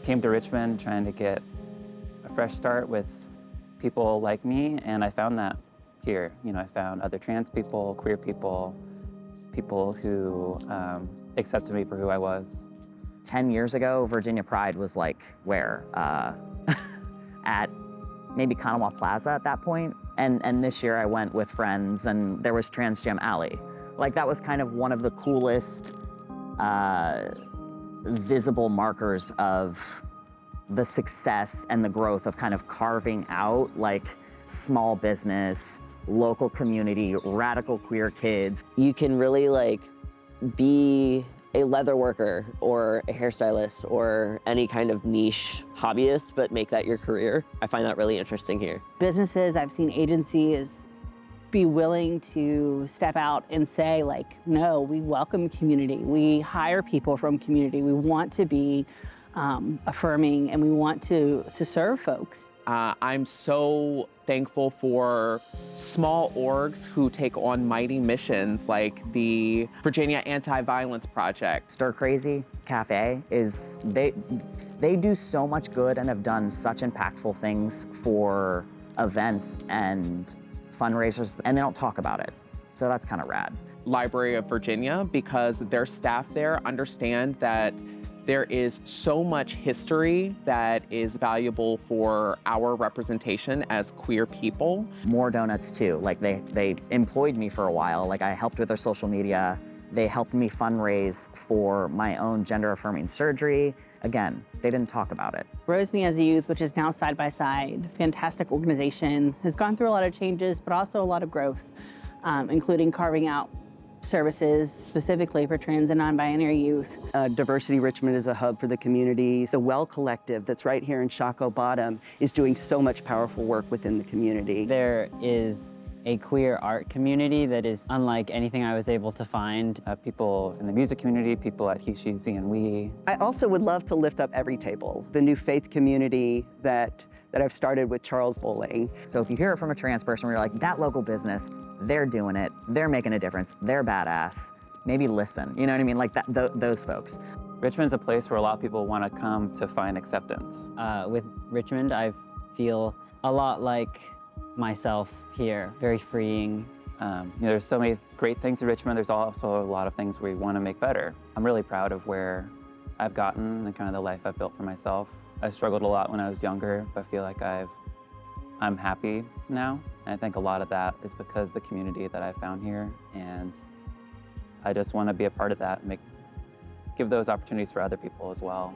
came to Richmond trying to get a fresh start with people like me, and I found that here. You know, I found other trans people, queer people, people who accepted me for who I was. 10 years ago, Virginia Pride was like where? At maybe Kanawha Plaza at that point. And this year I went with friends and there was Trans Jam Alley. Like that was kind of one of the coolest visible markers of the success and the growth of kind of carving out like small business, local community, radical queer kids. You can really like be a leather worker or a hairstylist or any kind of niche hobbyist, but make that your career. I find that really interesting here. Businesses, I've seen agencies be willing to step out and say like, no, we welcome community. We hire people from community. We want to be affirming and we want to serve folks. I'm so thankful for small orgs who take on mighty missions like the Virginia Anti-Violence Project. Stir Crazy Cafe is, they do so much good and have done such impactful things for events and fundraisers, and they don't talk about it. So that's kind of rad. Library of Virginia, because their staff there understand that there is so much history that is valuable for our representation as queer people. More donuts too. Like they employed me for a while. Like I helped with their social media. They helped me fundraise for my own gender affirming surgery. Again, they didn't talk about it. Rose Me as a Youth, which is now Side by Side, fantastic organization, has gone through a lot of changes, but also a lot of growth, including carving out services specifically for trans and non-binary youth. Diversity Richmond is a hub for the community. The Well Collective that's right here in Shockoe Bottom is doing so much powerful work within the community. There is a queer art community that is unlike anything I was able to find. People in the music community, people at He, She, Ze, and We. I also would love to lift up Every Table, the new faith community that I've started with Charles Bowling. So if you hear it from a trans person where you're like, that local business, they're doing it, they're making a difference, they're badass, maybe listen, you know what I mean? Like that, those folks. Richmond's a place where a lot of people want to come to find acceptance. With Richmond, I feel a lot like myself here, very freeing. You know, there's so many great things in Richmond. There's also a lot of things we want to make better. I'm really proud of where I've gotten and kind of the life I've built for myself. I struggled a lot when I was younger, but feel like I'm happy now. And I think a lot of that is because of the community that I found here. And I just want to be a part of that and give those opportunities for other people as well.